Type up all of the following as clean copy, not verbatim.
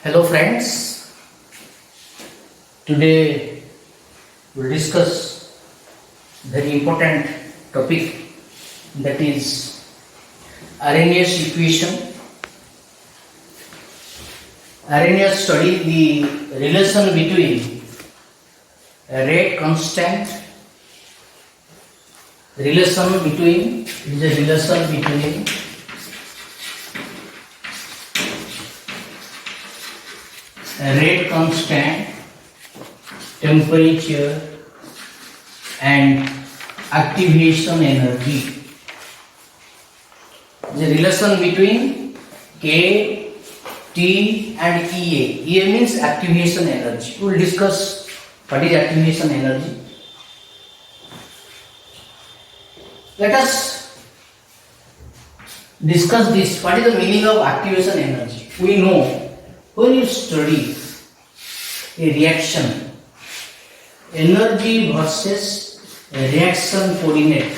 Hello friends, today we'll discuss very important topic, that is Arrhenius equation. Arrhenius studied the relation between a rate constant, relation between a rate constant, temperature and activation energy. The relation between K, T and EA. EA means activation energy. We will discuss what is activation energy. Let us discuss this. What is the meaning of activation energy? We know when you study a reaction, energy versus a reaction coordinate.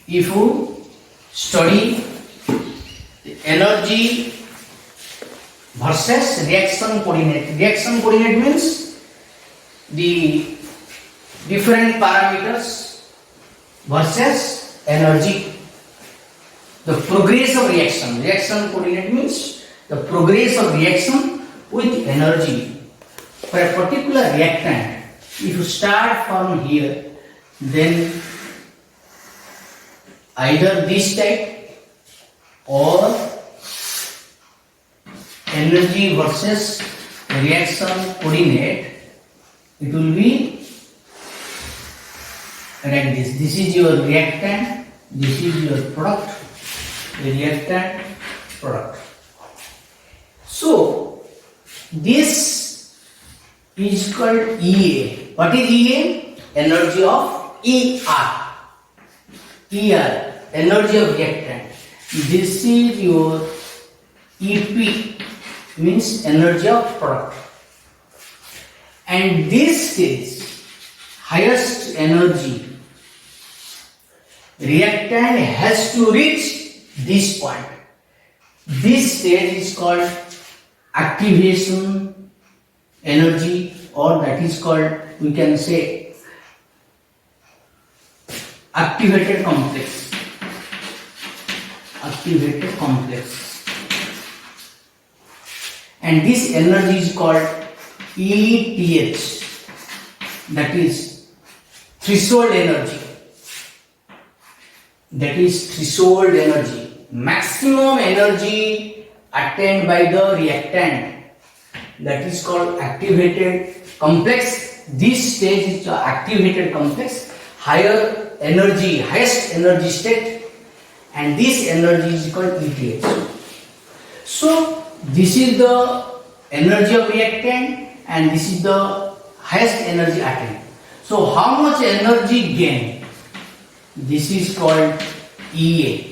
If you study energy versus reaction coordinate means the different parameters versus energy. The progress of reaction coordinate means the progress of reaction with energy. For a particular reactant, if you start from here, then either this type or energy versus reaction coordinate, it will be like this. This is your reactant, this is your product, reactant, product. So this is called EA. What is EA? Energy of ER. Energy of reactant. This is your EP, means energy of product. And this is highest energy. Reactant has to reach this point. This stage is called activation energy, or that is called, we can say, activated complex. And this energy is called ETH, that is threshold energy. Maximum energy attained by the reactant, that is called activated complex. This stage is the activated complex, highest energy state, and this energy is called ETH. So this is the energy of reactant and this is the highest energy attained. So how much energy gain? This is called EA.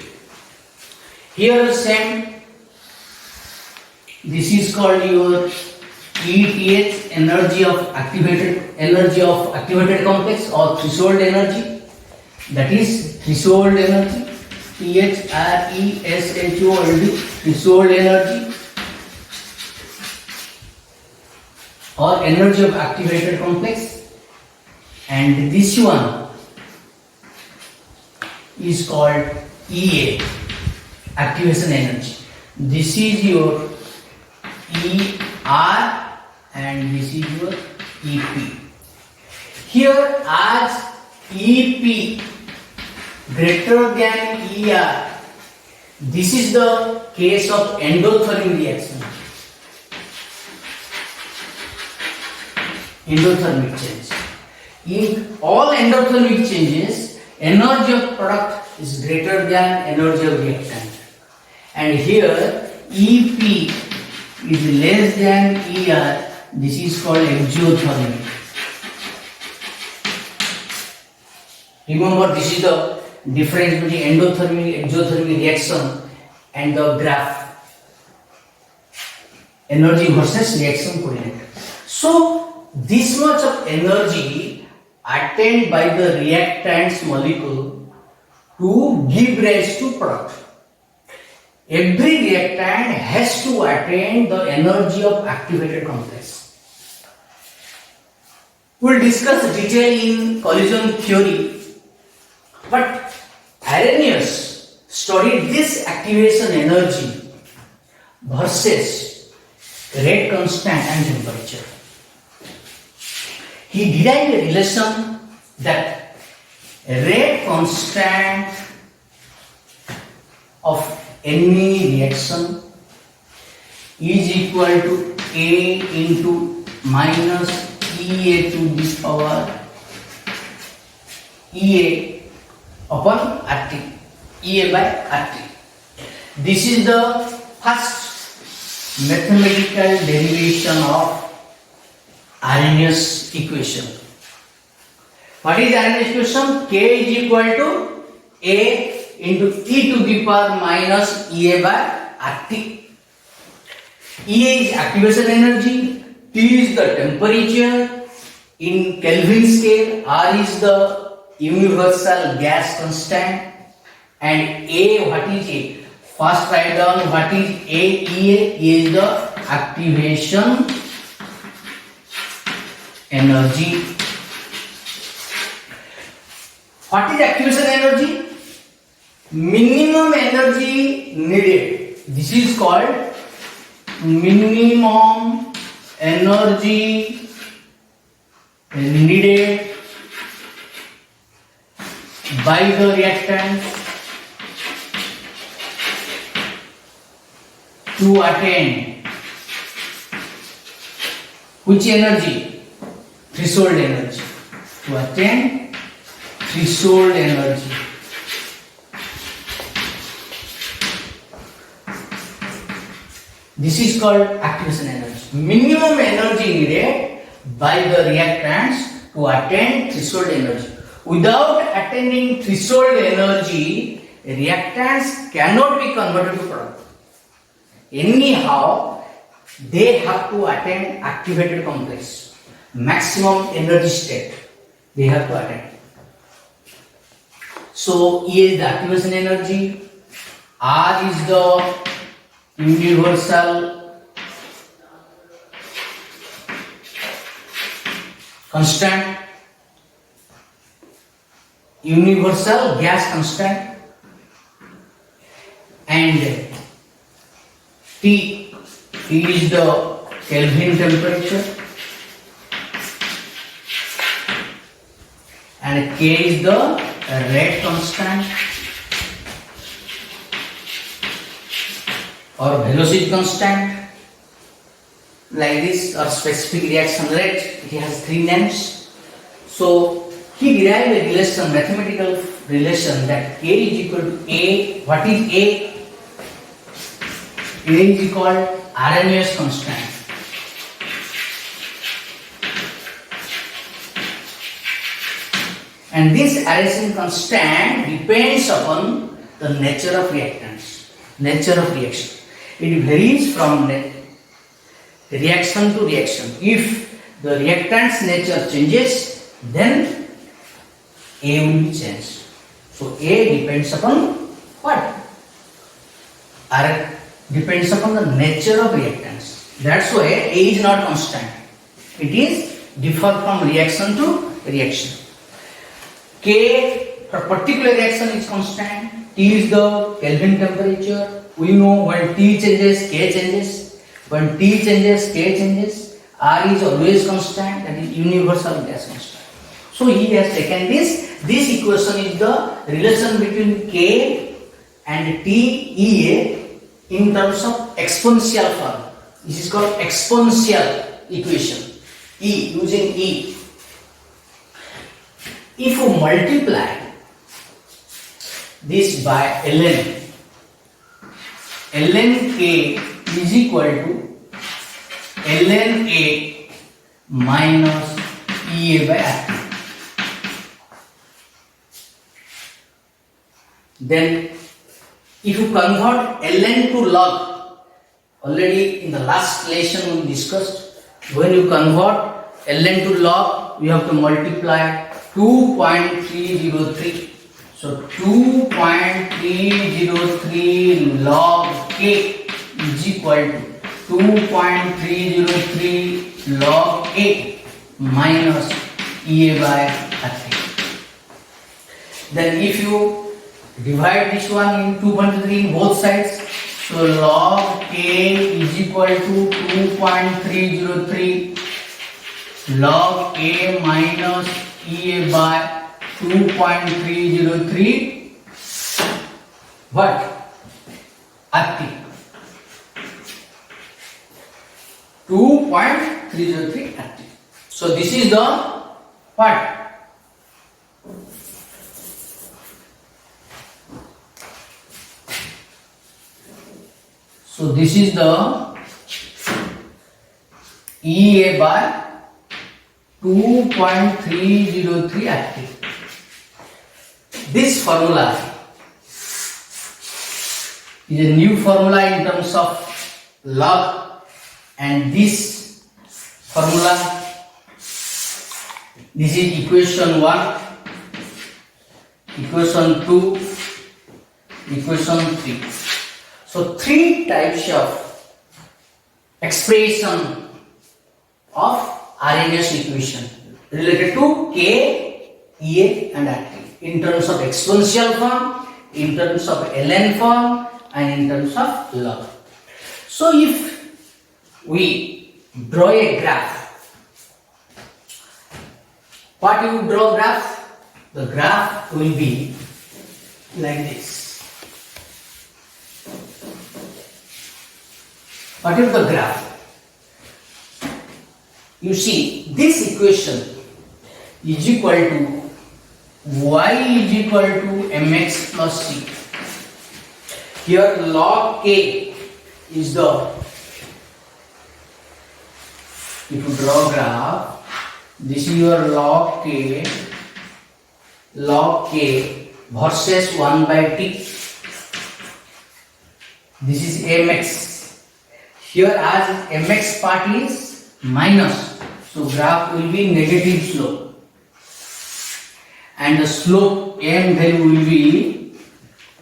Here same, this is called your ETH, energy of activated complex or threshold energy. That is threshold energy, THRESHOLD, threshold energy or energy of activated complex. And this one is called EA, activation energy. This is your ER and this is your EP. Here as EP greater than ER, this is the case of endothermic reaction. Endothermic change. In all endothermic changes, energy of product is greater than energy of reactant. And here EP is less than ER. This is called exothermic. Remember, this is the difference between endothermic and exothermic reaction and the graph. Energy versus reaction coordinate. So this much of energy attained by the reactant's molecule to give rise to product. Every reactant has to attain the energy of activated complex. We will discuss detail in collision theory, but Arrhenius studied this activation energy versus rate constant and temperature. He derived a relation that rate constant of any reaction is equal to A into minus EA to the power EA upon RT, EA by RT. This is the first mathematical derivation of Arrhenius equation. What is Arrhenius equation? K is equal to A into E to the power minus EA by RT. EA is activation energy, T is the temperature in Kelvin scale, R is the universal gas constant, and A, what is A? First write down what is A. EA is the activation energy. What is activation energy? Minimum energy needed. This is called minimum energy needed by the reactant to attain which energy? Threshold energy. To attain threshold energy. This is called activation energy. Minimum energy needed by the reactants to attain threshold energy. Without attaining threshold energy, reactants cannot be converted to product. Anyhow, they have to attain activated complex, maximum energy state. They have to attain. So E is the activation energy, R is the universal constant, universal gas constant, and T is the Kelvin temperature, and K is the rate constant or velocity constant, like this, or specific reaction rate. It has three names. So he derived a relation, mathematical relation, that K is equal to A. What is A? A is called Arrhenius constant. And this Arrhenius constant depends upon the nature of reactants, nature of reaction. It varies from reaction to reaction. If the reactant's nature changes, then A will be changed. So A depends upon what? Depends upon the nature of reactants. That's why A is not constant. It is differ from reaction to reaction. K for particular reaction is constant. T is the Kelvin temperature. We know when T changes, K changes. When T changes, K changes. R is always constant, that is universal gas constant. So he has taken this. This equation is the relation between K and TEA in terms of exponential form. This is called exponential equation. E, using E. If you multiply this by ln, ln K is equal to ln A minus EA by RT. Then if you convert ln to log, already in the last lesson we discussed, when you convert ln to log, you have to multiply 2.303. So 2.303 log K is equal to 2.303 log K minus EA by RT. Then if you divide this one in 2.3 in both sides, so log K is equal to 2.303 log A minus EA by 2.303 what? RT. 2.303 RT. So this is the what? So this is the EA by 2.303 RT. This formula is a new formula in terms of log, and this formula, this is equation 1, equation 2, equation 3. So 3 types of expression of Arrhenius equation related to K, EA and RT in terms of exponential form, in terms of ln form and in terms of log. So if we draw a graph, what you draw graph? The graph will be like this. What is the graph? You see, this equation is equal to y is equal to mx plus c. Here log K is the, if you draw graph, this is your log K versus 1 by t. This is mx. Here as mx part is minus, so graph will be negative slope. And the slope m value will be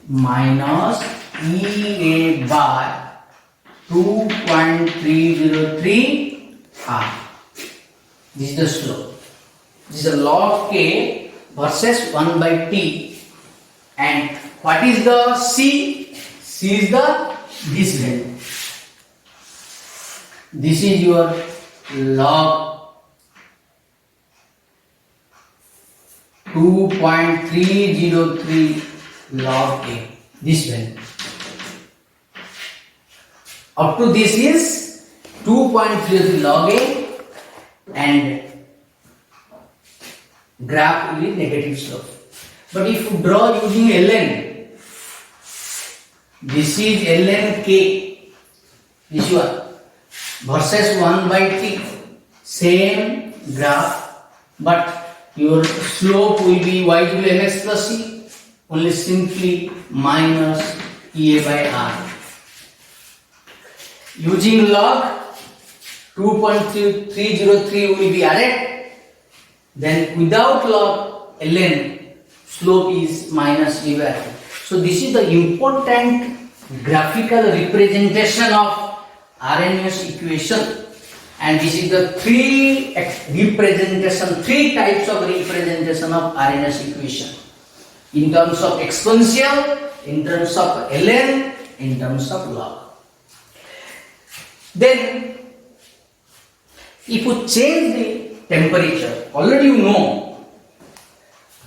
minus EA by 2.303 R. This is the slope. This is the log K versus 1 by t. And what is the C? C is the this value. This is your log 2.303 log A, this value. Up to this is 2.303 log A and graph will be negative slope. But if you draw using ln, this is ln K, this one versus 1 by t, same graph, but your slope will be y to mx plus c, only simply minus EA by R. Using log 2.303 will be added, then without log ln, slope is minus EA by R. So this is the important graphical representation of Arrhenius equation. And this is the three types of representation of Arrhenius equation. In terms of exponential, in terms of ln, in terms of log. Then, if you change the temperature, already you know,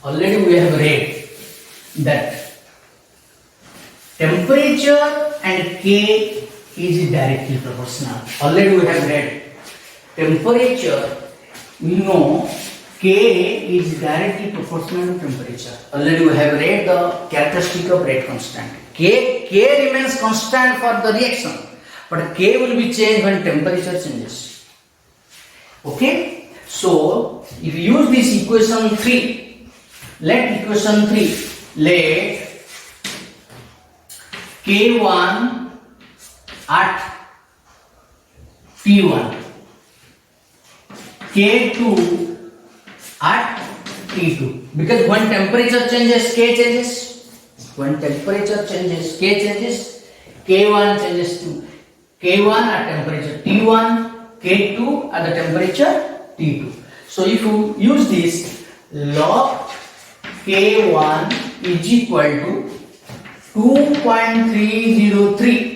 already we have read that temperature and K is directly proportional. Already we have read. Temperature, we know K is directly proportional to temperature. Already we have read the characteristic of rate constant. K remains constant for the reaction, but K will be changed when temperature changes. Okay? So, if you use this equation 3, let K1 at T1, K2 at T2. Because when temperature changes, K changes. When temperature changes, K changes. K1 changes to K1 at temperature T1, K2 at the temperature T2. So if you use this, log K1 is equal to 2.303.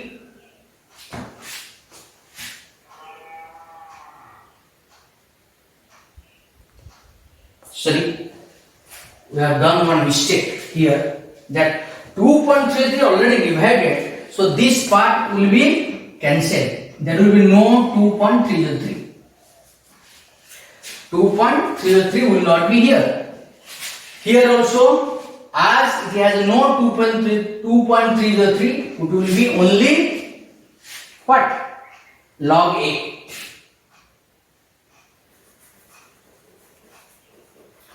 Sorry, we have done one mistake here, that 2.33 already divided, so this part will be cancelled. There will be no 2.303. 2.303 will not be here. Here also, as it has no 2.303, it will be only what? Log A.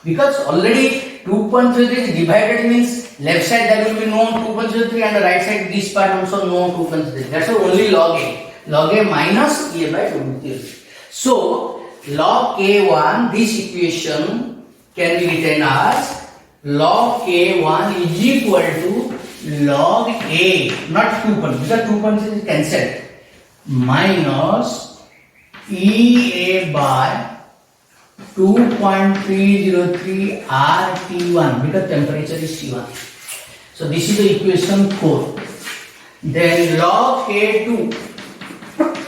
Because already 2.33 is divided, means left side there will be no 2.03 and the right side this part also no 2.33. That's why only log A. Log A minus A by 2.33. So log K1, this equation can be written as log K1 is equal to log A, not 2.3, because 2.3 is cancelled, minus EA by 2.303 RT1, because temperature is T1. So this is the equation 4. Then log K2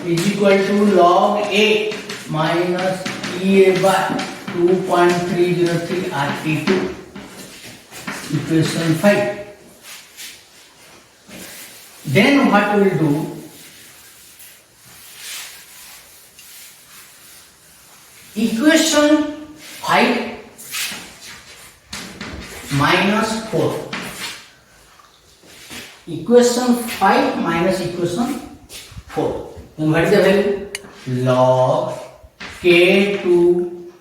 is equal to log A minus EA by 2.303 RT2. Equation 5. Then what we will do? Equation 5 minus 4. Equation 5 minus equation 4. Then what is the value? Log K2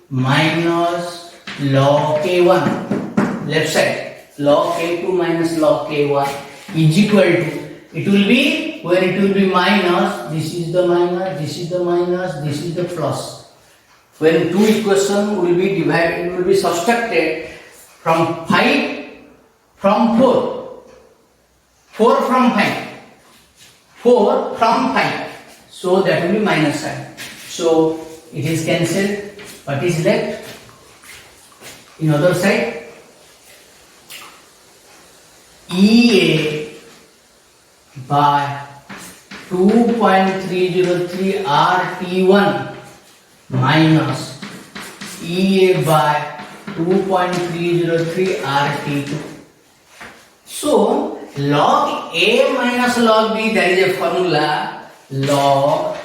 minus log K1. Left side. Log K2 minus log K1 is equal to, it will be, where it will be minus, this is the minus, this is the minus, this is the plus. When two equations will be divided, it will be subtracted from 5 from 4. 4 from 5. 4 from 5. So that will be minus sign. So it is cancelled. What is left? In other side, EA by 2.303 RT1 minus EA by 2.303 RT2. So log A minus log B, there is a formula, log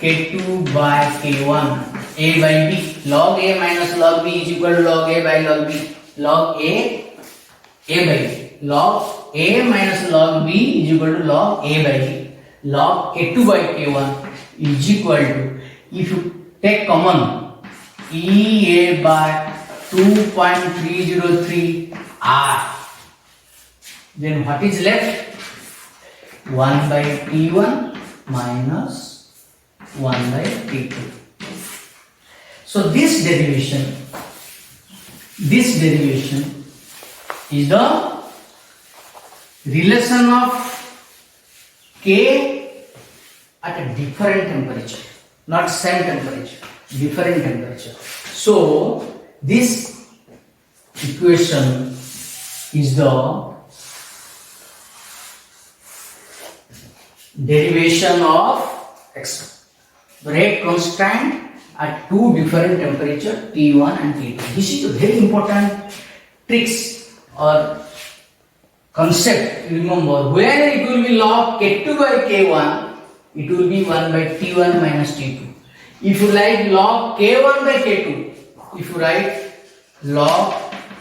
K2 by K1, A by B. Log A minus log B is equal to log A by log B. Log A by B. Log A minus log B is equal to log A by B. Log K2 by K1 is equal to, if you take common, EA by 2.303 R. Then what is left? 1 by T1 minus 1 by T2. So this derivation is the relation of K at a different temperature, not same temperature, different temperature. So this equation is the derivation of rate constant at two different temperature T1 and T2. This is a very important tricks or concept. Remember, when it will be log K2 by K1, it will be 1 by T1 minus T2. If you write log K1 by K2, if you write log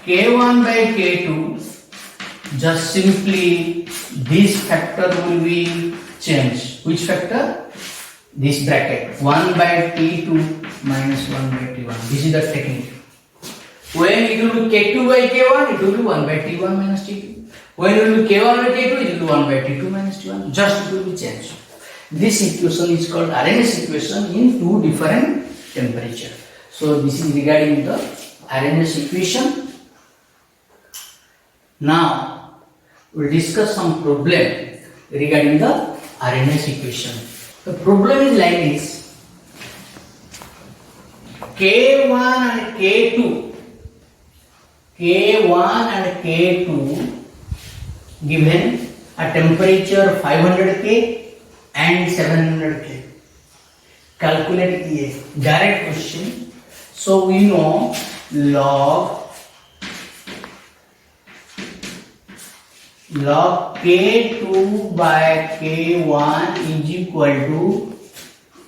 K1 by K2, just simply this factor will be changed. Which factor? This bracket, 1 by T2 minus 1 by T1. This is the technique. When it will be K2 by K1, it will be 1 by T1 minus T2. When it will be K1 by K2, it will be 1 by T2 minus T1. Just it will be changed. This equation is called Arrhenius equation in two different temperature. So this is regarding the Arrhenius equation. Now we'll discuss some problem regarding the Arrhenius equation. The problem is like this: K1 and K2, K1 and K2 given a temperature 500 K and 700 K. Calculate EA. Direct question. So we know log K2 by K1 is equal to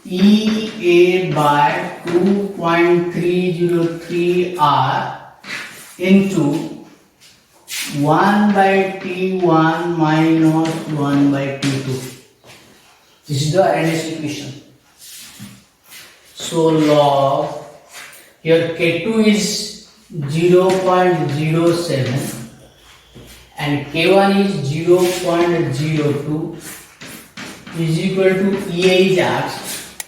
EA by 2.303 R into 1 by T1 minus 1 by T2. This is the Arrhenius equation. So log, here K2 is 0.07 and K1 is 0.02 is equal to EA is asked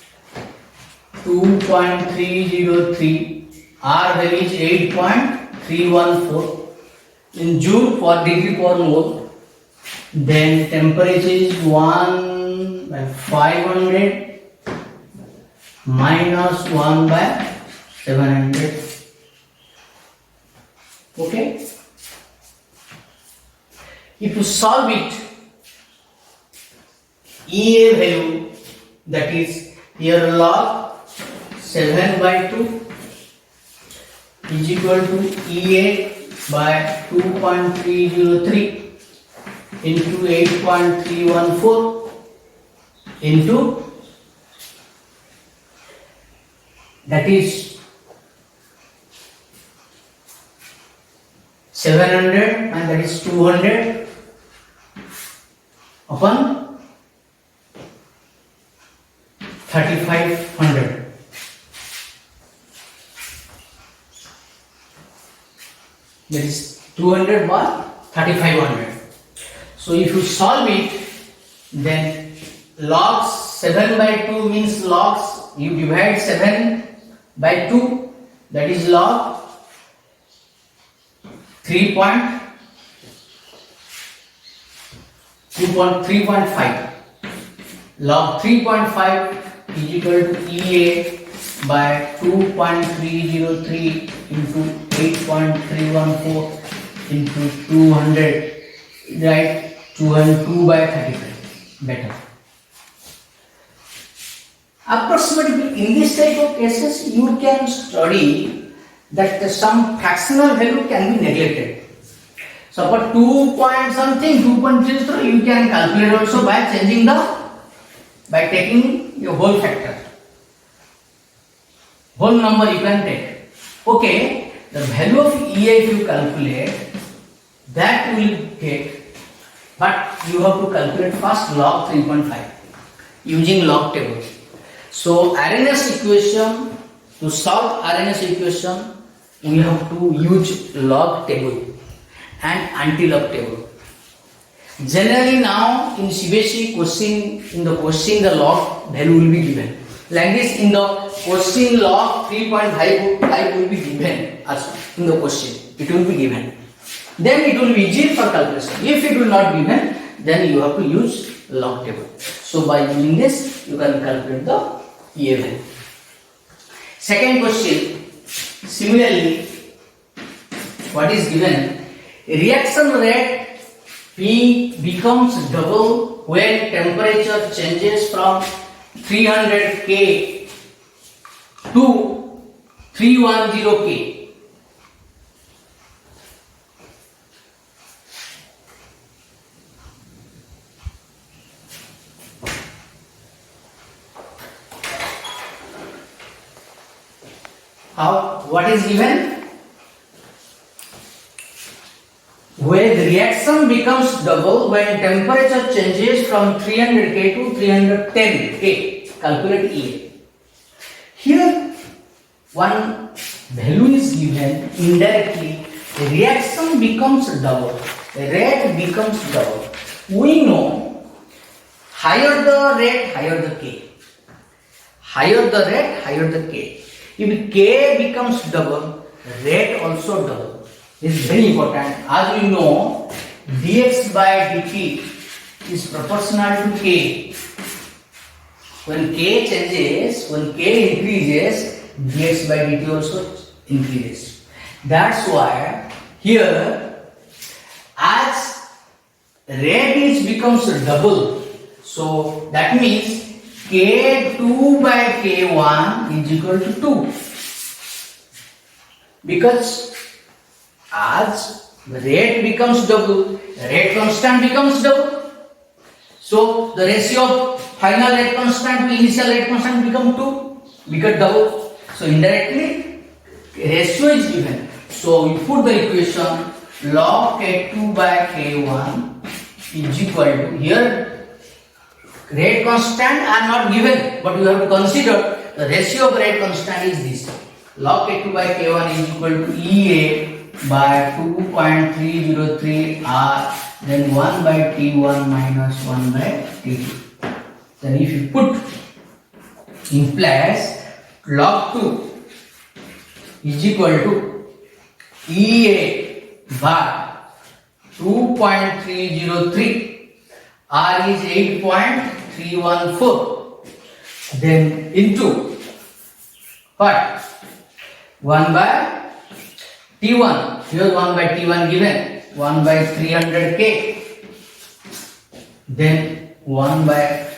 2.303, R value is 8.314 in joule per degree per mole. Then temperature is 1 by 500 minus 1 by 700. Okay. If you solve it, EA value, that is here log 7 by 2 is equal to EA by 2.303 into 8.314 into, that is 700 and that is 200 upon 3500. That is 200 by 3500. So if you solve it, then log 7 by 2 means logs, you divide 7 by 2, that is log 3.5. Log 3.5 is equal to EA by 2.303 into 8.314 into 200, right? 202 by 35. Better. Approximately in this type of cases, you can study that some fractional value can be neglected. So for 2 point something, 2.03, you can calculate also by changing by taking your whole factor. Whole number you can take. Okay, the value of EA if you calculate, that will get, but you have to calculate first log 3.5 using log table. So Arrhenius equation, to solve Arrhenius equation, we have to use log table and anti-log table. Generally now in CBSE question, in the question the log value will be given. Like this in the question log 3.5 will be given as in the question. It will be given. Then it will be easy for calculation. If it will not be given, then you have to use log table. So by using this, you can calculate the EA value. Second question. Similarly, what is given? Reaction rate P becomes double when temperature changes from 300 K to 310 K. What is given? Where the reaction becomes double when temperature changes from 300 K to 310 K. Calculate EA. Here one value is given indirectly. The reaction becomes double. The rate becomes double. We know higher the rate, higher the K. Higher the rate, higher the K. If K becomes double, rate also double. This is very important. As we know, dx by dt is proportional to k. When k changes, when k increases, dx by dt also increases. That's why here, as rate is becomes double, so that means k2 by k1 is equal to 2. Because as the rate becomes double, the rate constant becomes double. So the ratio of final rate constant to initial rate constant become 2, become double. So indirectly ratio is given. So we put the equation log k2 by k1 is equal to, here rate constant are not given, but we have to consider the ratio of rate constant is this. Log k2 by k1 is equal to EA by 2.303 R, then 1 by T1 minus 1 by T2. Then if you put implies log 2 is equal to EA by 2.303, R is 8.314, then into what? 1 by T1, here 1 by T1 given, 1 by 300k, then 1 by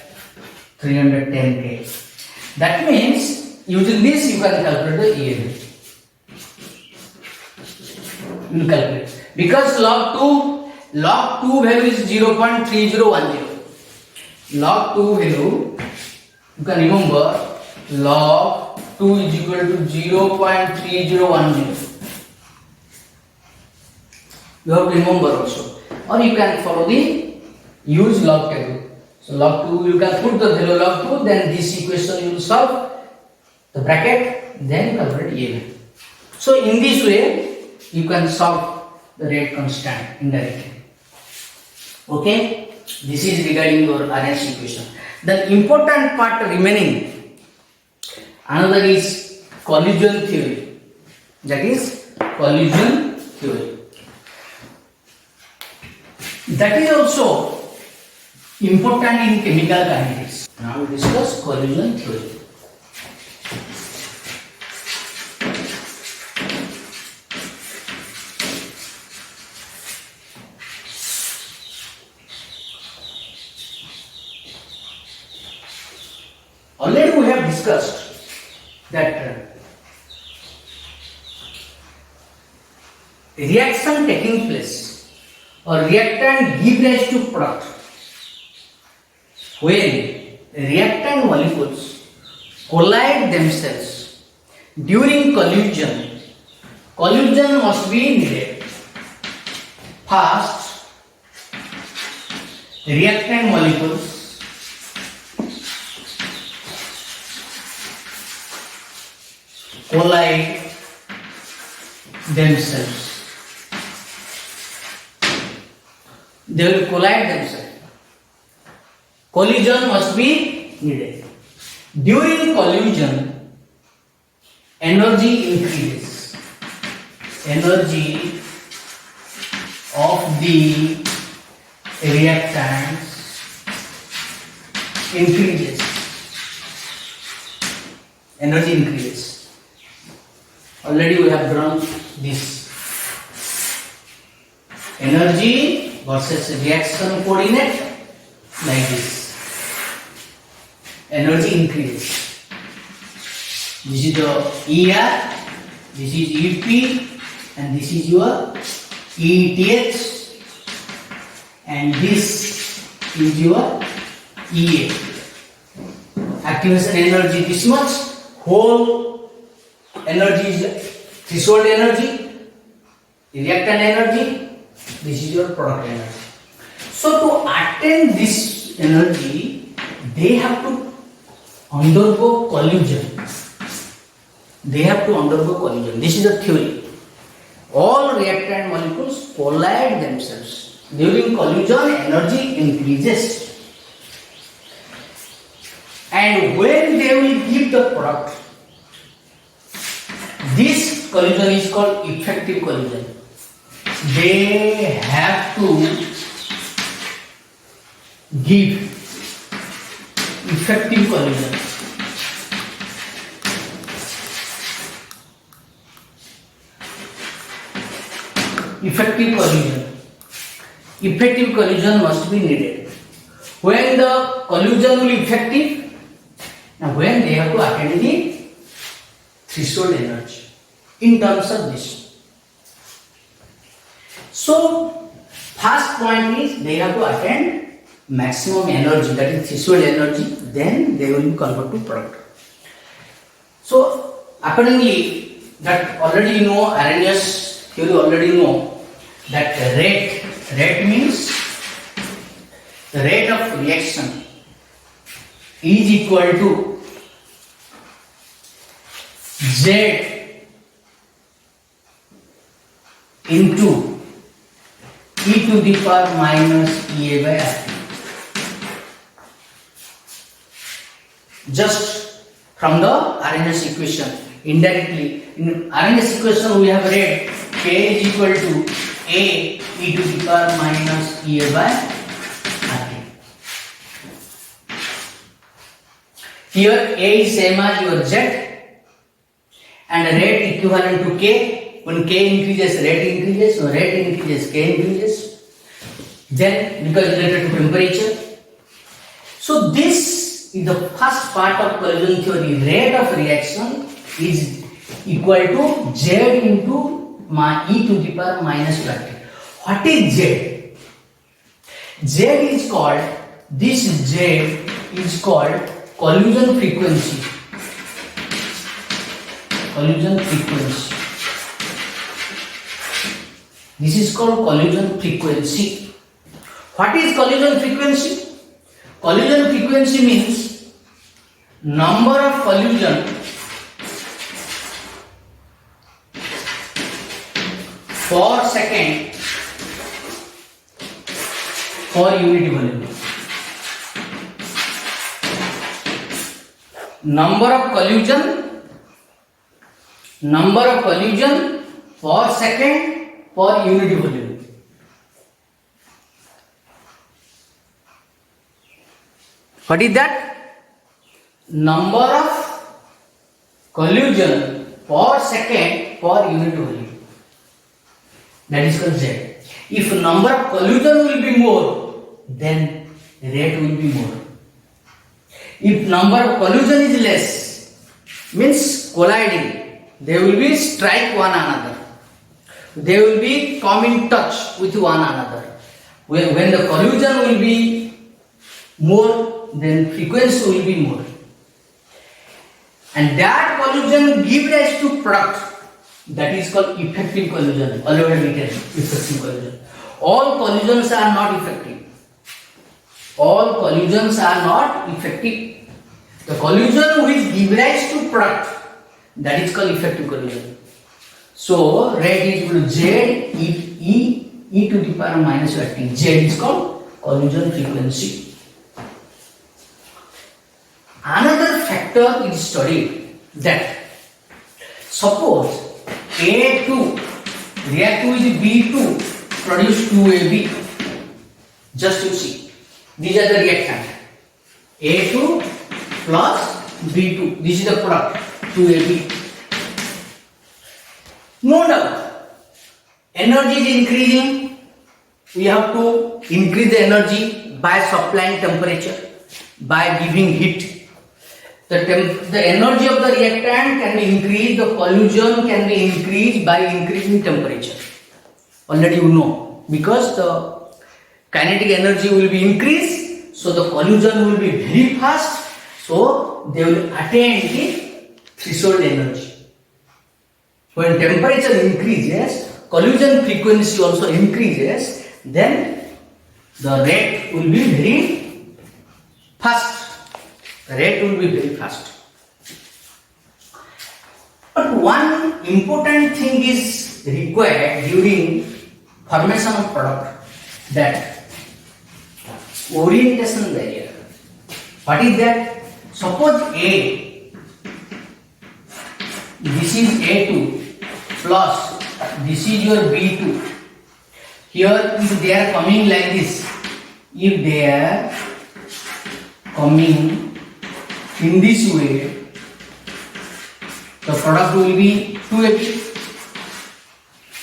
310k. That means using this you can calculate the EA. You will calculate. Because log 2 value is 0.3010. Log 2 value, you can remember log 2 is equal to 0.3010. You have to remember also, or you can follow the use log table. So log 2, you can put the value log 2, then this equation you will solve the bracket, then calculate EA. So in this way you can solve the rate constant indirectly. Okay, this is regarding your RNC equation. The important part remaining, another is collision theory. That is collision theory. That is also important in chemical kinetics. Now we discuss collision theory. Already we have discussed that reaction taking place or reactant give rise to product when reactant molecules collide themselves during collision. Collision must be needed. First, reactant molecules collide themselves. They will collide themselves. Collision must be needed. During collision, energy increases. Energy of the reactants increases. Energy increases. Already we have drawn this. Energy versus reaction coordinate like this. Energy increases. This is the ER, this is EP, and this is your ETH, and this is your EA. Activation energy this much, whole energy is threshold energy, reactant energy, this is your product energy. So to attain this energy, they have to undergo collision. They have to undergo collision. This is the theory. All reactant molecules collide themselves. During collision, energy increases. And when they will give the product, this collision is called effective collision. They have to give effective collision. Effective collision. Effective collision must be needed. When the collision will be effective, now when they have to attend the threshold energy in terms of this. So, first point is they have to attend maximum energy, that is threshold energy, then they will be converted to product. So, accordingly, that already you know, Arrhenius theory already know that rate means the rate of reaction is equal to Z into e to the power minus EA by RT. Just from the Arrhenius equation, indirectly, in Arrhenius equation we have read K is equal to A e to the power minus EA by RT. Here A is same as your Z and rate equivalent to K. When K increases, rate increases. When rate increases, K increases. Then, because related to temperature. So, this is the first part of collision theory. Rate of reaction is equal to Z into e to the power minus RT. What is Z? Z is called, this Z is called collision frequency. Collision frequency. This is called collision frequency. What is collision frequency? Collision frequency means number of collision per second per unit volume. Number of collision per second per unit volume. What is that? Number of collision per second per unit volume. That is called Z. If number of collision will be more, then rate will be more. If number of collision is less, means colliding, they will be strike one another. They will be come in touch with one another. When the collision will be more, then frequency will be more. And that collision gives rise to product. That is called effective collision. Already written, effective collision. All collisions are not effective. All collisions are not effective. The collision which gives rise to product, that is called effective collision. So, rate is equal to Z e to the power minus RT. Z is called collision frequency. Another factor is studied that suppose A2 react with B2 produce 2AB. Just you see, these are the reactant. A2 plus B2. This is the product 2AB. No doubt, energy is increasing. We have to increase the energy by supplying temperature, by giving heat. The energy of the reactant can be increased, the collision can be increased by increasing temperature. Already you know, because the kinetic energy will be increased, so the collision will be very fast, so they will attain the threshold energy. When temperature increases, collision frequency also increases, then the rate will be very fast. The rate will be very fast. But one important thing is required during formation of product, that orientation barrier. What is that? Suppose A, this is A2 plus this is your B2. Here if they are coming like this, if they are coming in this way, the product will be 2AB.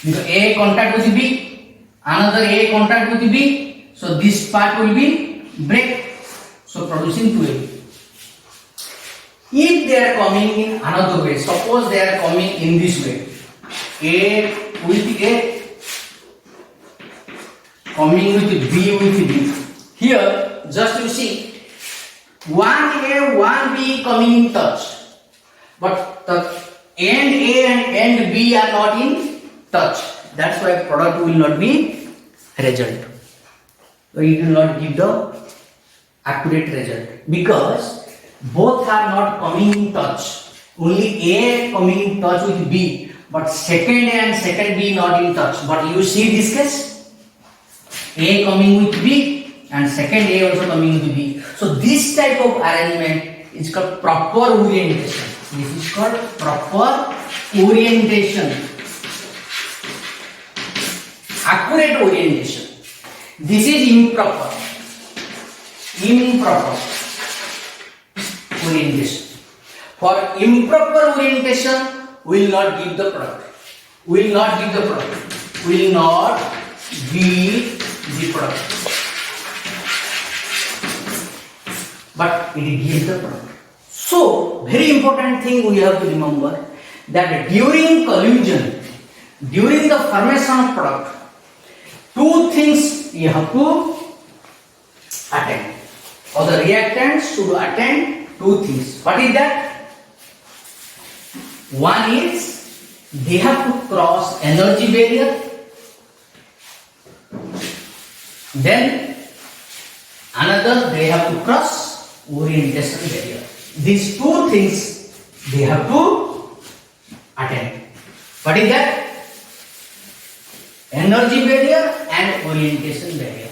Because A contact with B, another A contact with B, so this part will be break, so producing 2AB. If they are coming in another way, suppose they are coming in this way, A with A coming with B with B. Here, just you see, one A, one B coming in touch, but the end A and end B are not in touch. That's why product will not be result. So it will not give the accurate result because both are not coming in touch. Only A coming in touch with B, but second A and second B not in touch. But you see this case, A coming with B and second A also coming with B. So this type of arrangement is called proper orientation. This is called proper orientation. Accurate orientation. This is improper. Improper orientation. For improper orientation, will not give the product. Will not give the product. Will not give the product. But it gives the product. So, very important thing we have to remember that during collision, during the formation of product, two things you have to attend, or the reactants should attend two things. What is that? One is they have to cross energy barrier. Then another they have to cross orientation barrier. These two things they have to attend. What is that? Energy barrier and orientation barrier.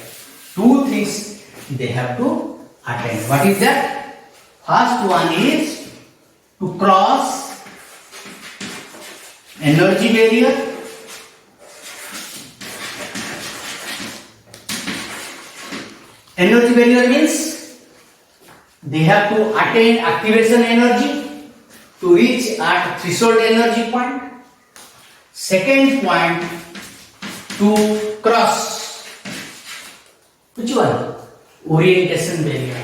Two things they have to attend. What is that? First one is to cross energy barrier. Energy barrier means they have to attain activation energy to reach at threshold energy point. Second point, to cross which one? Orientation barrier.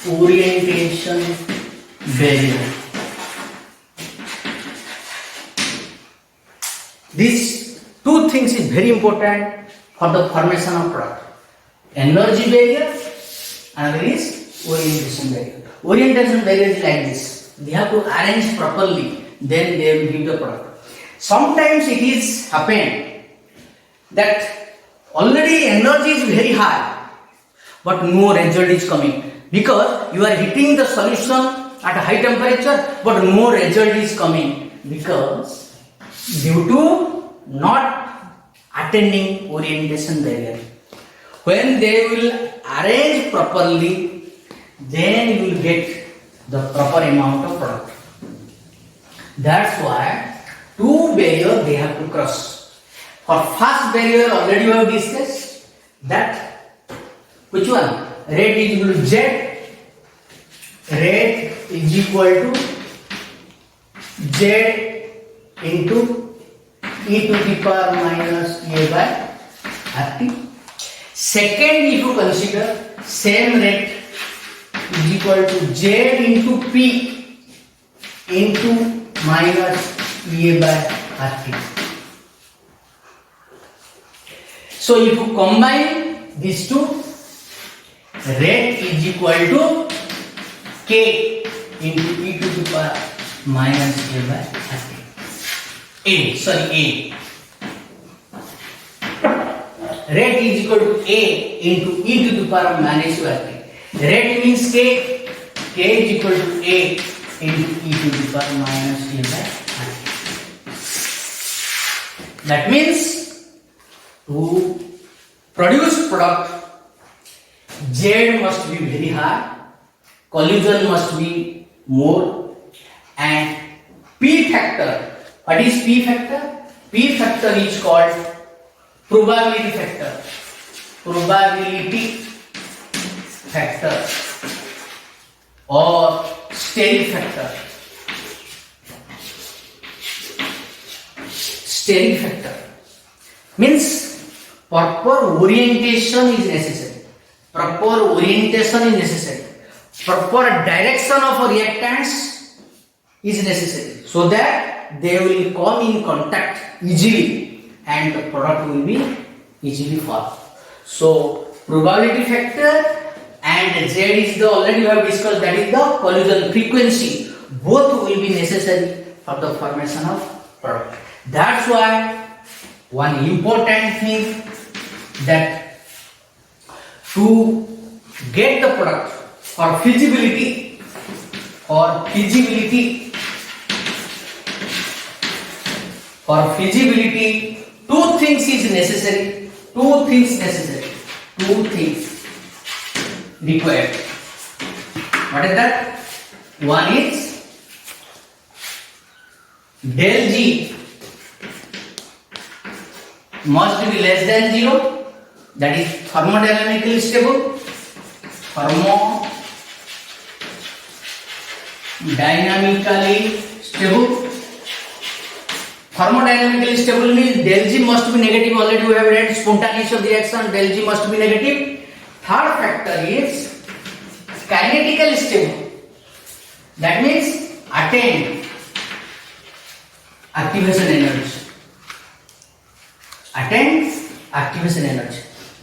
Orientation barrier. These two things is very important for the formation of product. Energy barrier and there is orientation barrier. Orientation barrier is like this. They have to arrange properly, then they will give the product. Sometimes it is happened that already energy is very high, but no result is coming because you are heating the solution at a high temperature, but no result is coming because due to not attending orientation barrier. When they will arrange properly, then you will get the proper amount of product. That's why two barriers they have to cross. For first barrier already we have discussed that which one? Rate is equal to Z. Rate is equal to Z into e to the power minus a by RT. Second, if you consider same rate is equal to Z into P into minus a by RT. So if you combine these two, rate is equal to K into e to the power minus a by RT. A. Rate is equal to A into e to the power minus a by RT. Rate means K. K is equal to A into e to the power minus a by RT. That means to produce product, Z must be very high, collision must be more, and P factor What is P factor? P factor is called probability factor. Probability factor or steric factor. Steric factor means proper orientation is necessary. Proper orientation is necessary. Proper direction of reactants is necessary so that they will come in contact easily and the product will be easily formed. So probability factor and Z is the already we have discussed, that is the collision frequency. Both will be necessary for the formation of product. That's why one important thing that to get the product for feasibility two things is necessary. Two things required. What is that? One is del G must be less than 0, that is thermodynamically stable. Thermodynamically stable means del G must be negative. Already we have read spontaneous of the reaction, del G must be negative. Third factor is kinetically stable. That means attain activation energy.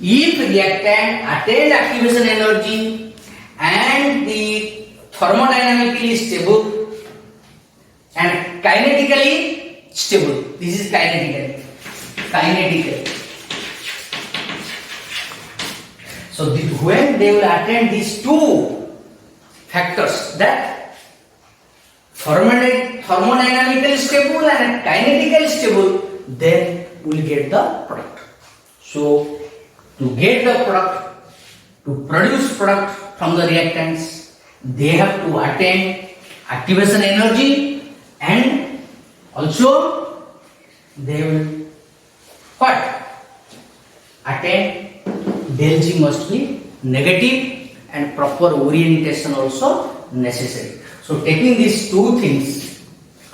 If reactant attains activation energy and the thermodynamically stable and kinetically stable, this is kinetically. So when they will attain these two factors, that thermodynamically stable and kinetically stable, then we will get the product. So to get the product, to produce product from the reactants, they have to attain activation energy and also they will attain del G must be negative and proper orientation also necessary. So taking these two things,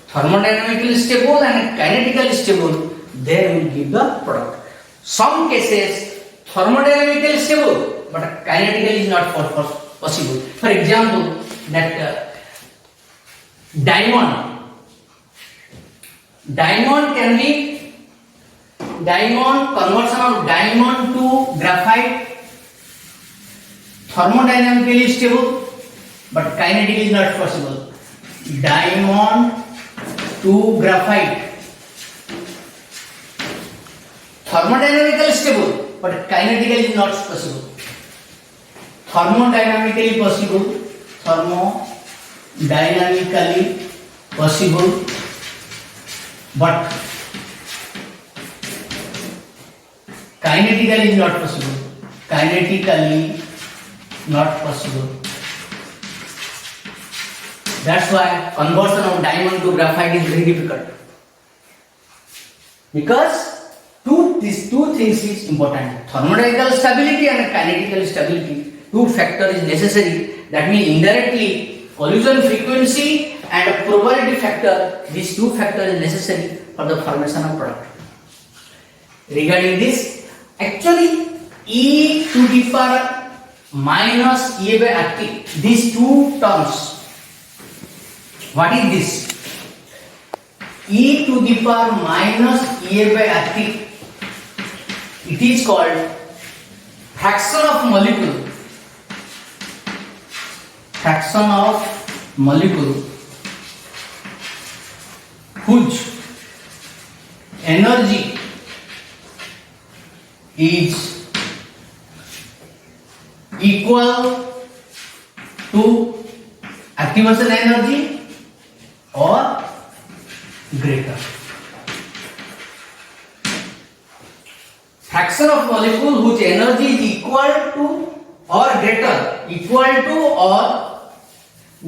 thermodynamically stable and kinetically stable, they will give the product. Some cases thermodynamically stable but kinetically is not possible. For example, that diamond can be conversion of diamond to graphite, thermodynamically stable but kinetically is not possible. Diamond to graphite, thermodynamically stable but kinetically is not possible. Thermodynamically possible but kinetically is not possible. That's why conversion of diamond to graphite is very difficult, because these two things is important. Thermodynamical stability and kinetical stability, two factors is necessary. That means indirectly collision frequency and probability factor, these two factors is necessary for the formation of product. Regarding this, actually E to the power minus A by RT, these two terms, what is this? E to the power minus A by RT, it is called fraction of molecule whose energy is equal to activation energy or greater. Fraction of molecule whose energy is equal to or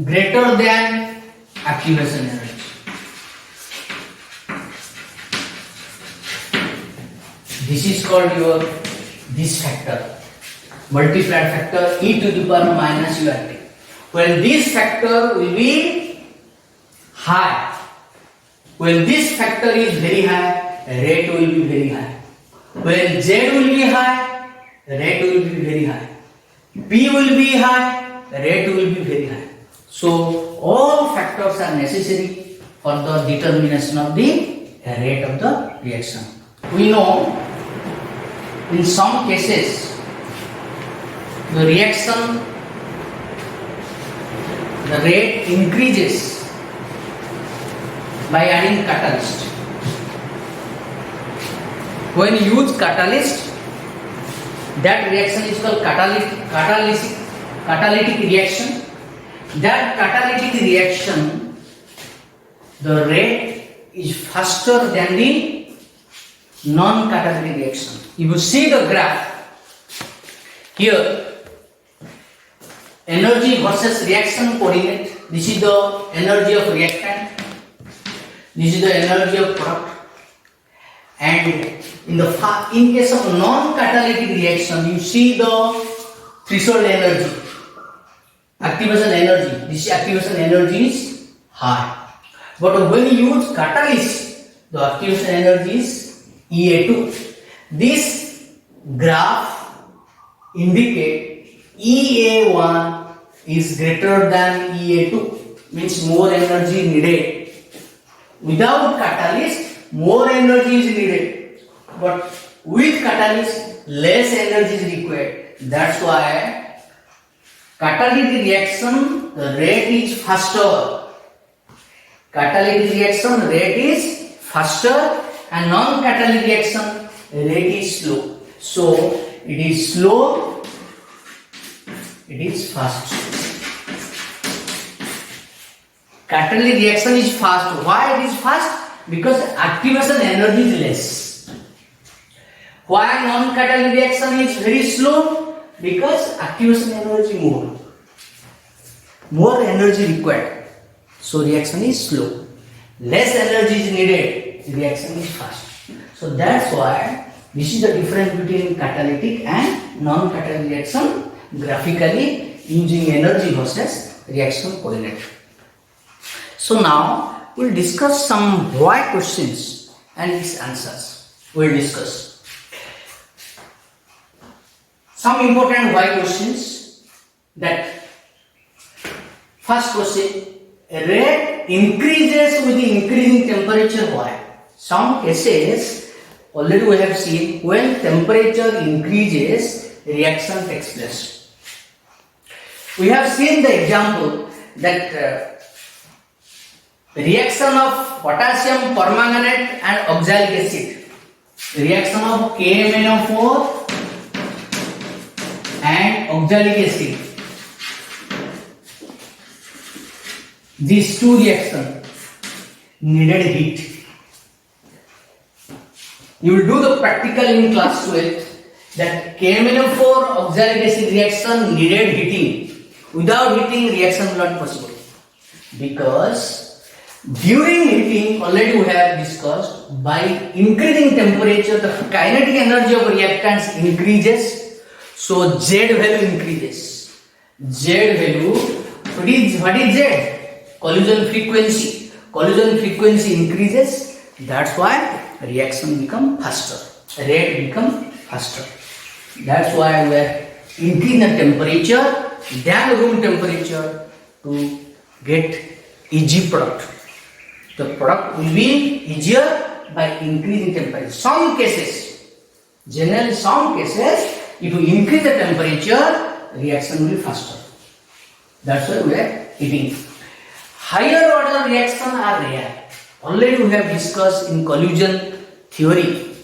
greater than activation energy. This is called your this factor, multiplied factor e to the power minus URT. When this factor will be high, when this factor is very high, rate will be very high. When Z will be high, rate will be very high. P will be high, rate will be very high. So all factors are necessary for the determination of the rate of the reaction. We know in some cases the reaction, the rate increases by adding catalyst. When you use catalyst, that reaction is called catalytic reaction. That catalytic reaction, the rate is faster than the non-catalytic reaction. If you see the graph here, energy versus reaction coordinate. This is the energy of reactant. This is the energy of product. And in case of non-catalytic reaction, you see the threshold energy, activation energy. This activation energy is high. But when you use catalyst, the activation energy is EA2. This graph indicates EA1 is greater than EA2, means more energy needed. Without catalyst, more energy is needed. But with catalyst, less energy is required. That's why catalytic reaction, the rate is faster. Catalytic reaction rate is faster and non-catalytic reaction rate is slow. So it is slow, it is fast. Catalytic reaction is fast. Why it is fast? Because activation energy is less. Why non-catalytic reaction is very slow? Because activation energy more energy required. So reaction is slow. Less energy is needed. Reaction is fast. So that's why this is the difference between catalytic and non-catalytic reaction graphically using energy versus reaction coordinate. So now we'll discuss some why questions and its answers. We'll discuss some important why questions. That first question, rate increases with the increasing temperature. Why? Some cases already we have seen when temperature increases, reaction takes place. We have seen the example that reaction of potassium permanganate and oxalic acid, reaction of KMnO4 and oxalic acid. These two reactions needed heat. You will do the practical in class 12 that KMnO4 oxalic acid reaction needed heating. Without heating, reaction is not possible. Because during heating, already we have discussed, by increasing temperature, the kinetic energy of reactants increases. So Z value increases. Z value, what is Z? Collision frequency. Collision frequency increases. That's why reaction become faster. Rate become faster. That's why we are increasing the temperature than room temperature to get easy product. The product will be easier by increasing temperature. Some cases, generally some cases, if you increase the temperature, reaction will be faster. That's why we are heating. Higher order reactions are rare. Already we have discussed in collision theory.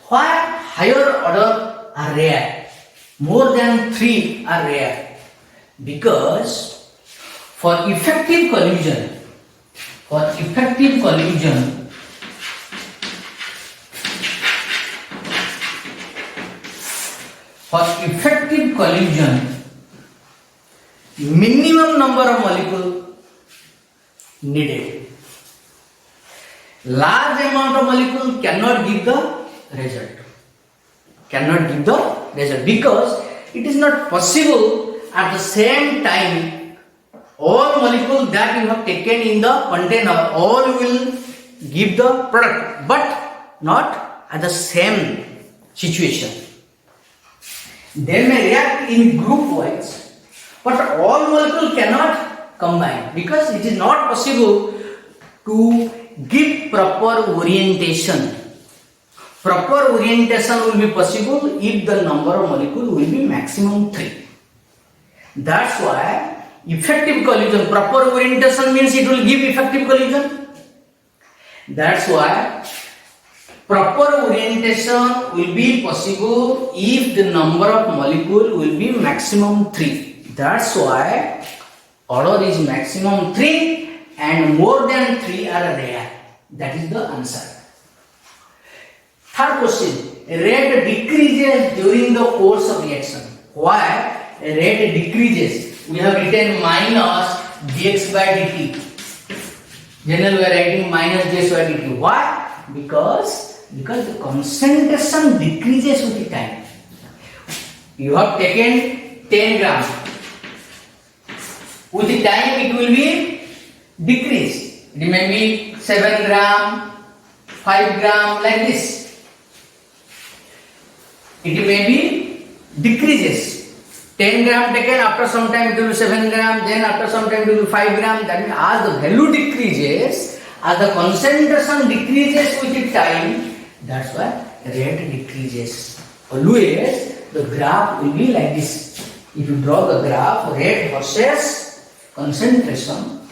Why higher order are rare? More than 3 are rare. Because for effective collision, minimum number of molecules needed. Large amount of molecule cannot give the result. Cannot give the result because it is not possible at the same time all molecules that you have taken in the container all will give the product, but not at the same situation. They may react in group wise, but all molecules cannot combine because it is not possible to give proper orientation. Proper orientation will be possible if the number of molecules will be maximum 3. That's why effective collision, proper orientation means it will give effective collision. That's why proper orientation will be possible if the number of molecules will be maximum 3. That's why order is maximum 3 and more than 3 are rare. That is the answer. Third question, rate decreases during the course of reaction. Why rate decreases? We have written minus dx by dt. Generally we are writing minus dx by dt. Why? Because the concentration decreases with the time. You have taken 10 grams. With the time it will be decreased. It may be 7 gram, 5 gram like this. It may be decreases. 10 gram taken, after some time it will be 7 gram, then after some time it will be 5 gram. That means as the value decreases, as the concentration decreases with the time, that's why rate decreases. Always the graph will be like this. If you draw the graph, rate versus concentration,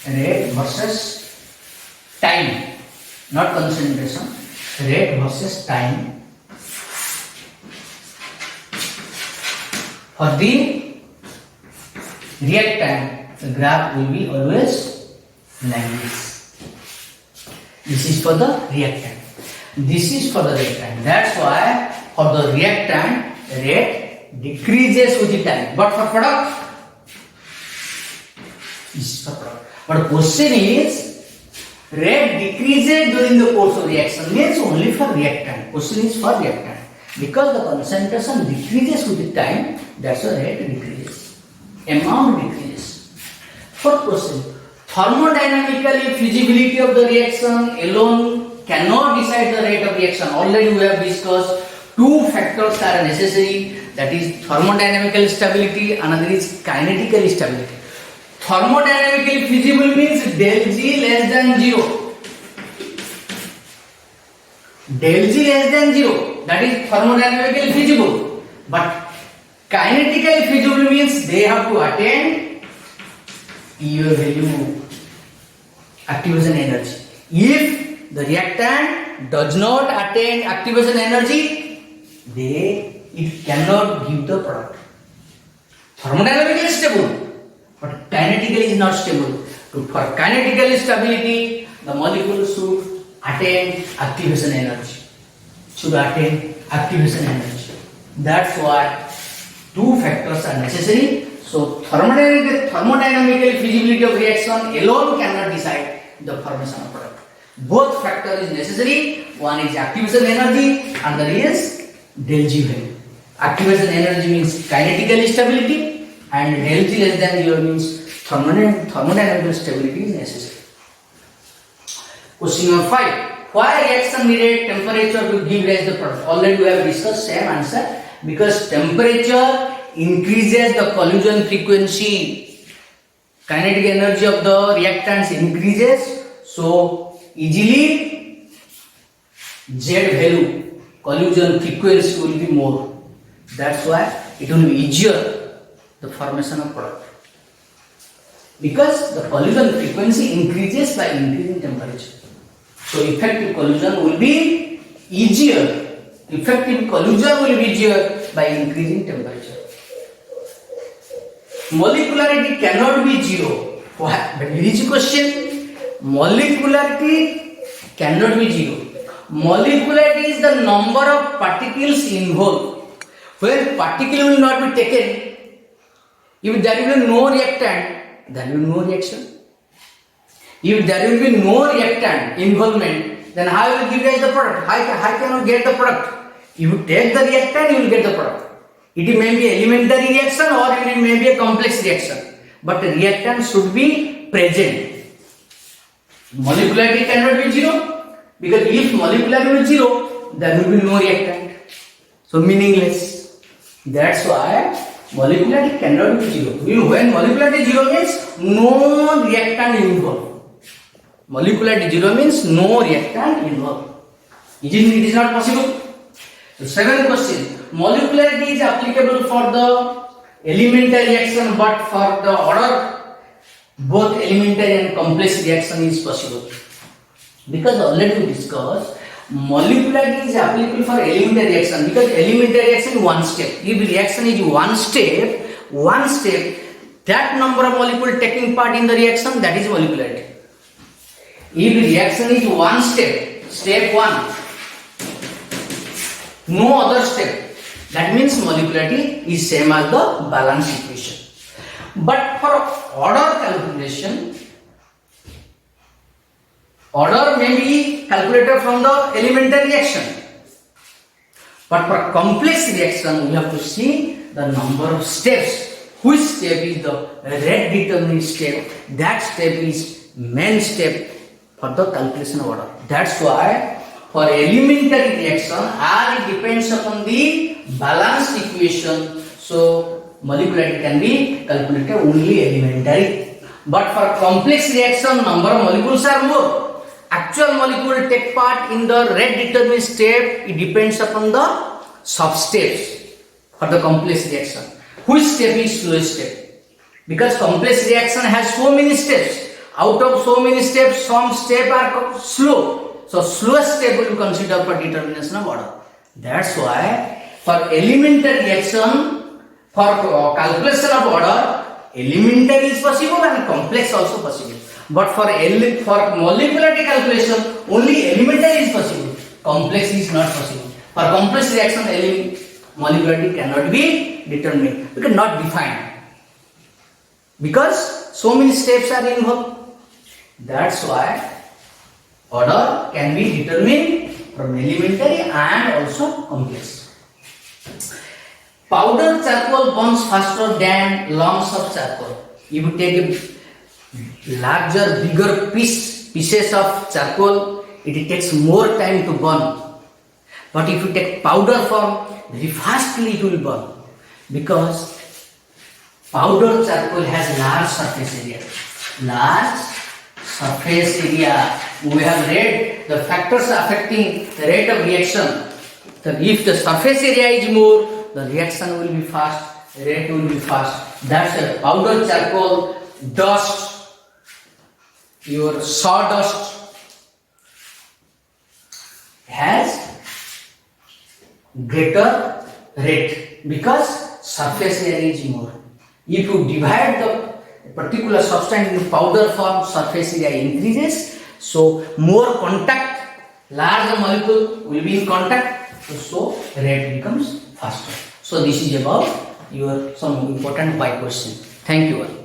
rate versus time, not concentration, rate versus time. For the reactant, the graph will be always like this. This is for the reactant. This is for the reactant. That's why for the reactant, rate decreases with the time. But for product, this is for product. But the question is, rate decreases during the course of reaction means only for reactant. Question is for reactant. Because the concentration decreases with the time, that's why rate decreases. Amount decreases. Fourth question. Thermodynamically feasibility of the reaction alone cannot decide the rate of reaction. Already we have discussed two factors are necessary. That is thermodynamical stability, another is kinetical stability. Thermodynamically feasible means del G less than 0. Del G less than 0, that is thermodynamically feasible. But kinetically feasible means they have to attain your value activation energy. If the reactant does not attain activation energy, it cannot give the product. Thermodynamically stable, but kinetically is not stable. For kinetical stability, the molecule should attain activation energy. That's why two factors are necessary. So thermodynamical feasibility of reaction alone cannot decide the formation of product. Both factors is necessary. One is activation energy, another is del G value. Activation energy means kinetical stability, and del G less than 0 means thermodynamical stability is necessary. Question number 5. Why reaction needed temperature to give rise to the product? Already we have discussed same answer. Because temperature increases the collision frequency. Kinetic energy of the reactants increases. So easily Z value, collision frequency will be more. That's why it will be easier the formation of product. Because the collision frequency increases by increasing temperature. So effective collision will be easier. Effective collision will be easier by increasing temperature. Molecularity cannot be 0. Why? But here is a question. Molecularity cannot be 0. Molecularity is the number of particles involved. When particle will not be taken, if there will be no reactant, there will be no reaction. If there will be no reactant involvement, then how you will give rise the product? How can you get the product? You take the reactant, you will get the product. It may be elementary reaction or it may be a complex reaction, but the reactant should be present. Molecularity cannot be zero, because if molecularity is zero, there will be no reactant. So meaningless. That's why molecularity cannot be zero. When molecularity zero means no reactant involved. Molecularity zero means no reactant involved. It is not possible. So seventh question. Molecularity is applicable for the elementary reaction, but for the order, both elementary and complex reaction is possible. Because already we discussed, molecularity is applicable for elementary reaction, because elementary reaction is one step. If reaction is one step, that number of molecules taking part in the reaction, that is molecularity. If reaction is one step 1, no other step, that means molecularity is same as the balance equation. But for order calculation, order may be calculated from the elementary reaction. But for complex reaction, we have to see the number of steps. Which step is the rate determining step? That step is main step for the calculation of order. That's why for elementary reaction, R depends upon the balanced equation. So molecularity can be calculated only elementary. But for complex reaction, number of molecules are more. Actual molecule take part in the rate determining step. It depends upon the sub steps for the complex reaction. Which step is slowest step? Because complex reaction has so many steps. Out of so many steps, some steps are slow. So slowest step will be considered for determination of order. That's why for elementary reaction, for calculation of order, elementary is possible and complex also possible. But for molecularity calculation, only elementary is possible. Complex is not possible. For complex reaction, molecularity cannot be determined, because not defined. Because so many steps are involved. That's why order can be determined from elementary and also complex. Powder charcoal burns faster than lumps of charcoal. If you take a larger, bigger pieces of charcoal, it takes more time to burn. But if you take powder form, very fastly it will burn. Because powder charcoal has large surface area. We have read the factors affecting the rate of reaction. If the surface area is more, the reaction will be fast, the rate will be fast. That's a powder charcoal, dust, your sawdust has greater rate because surface area is more. If you divide the particular substance in powder form, surface area increases, so more contact, larger molecule will be in contact, so rate becomes faster. So this is about your some important why question. Thank you all.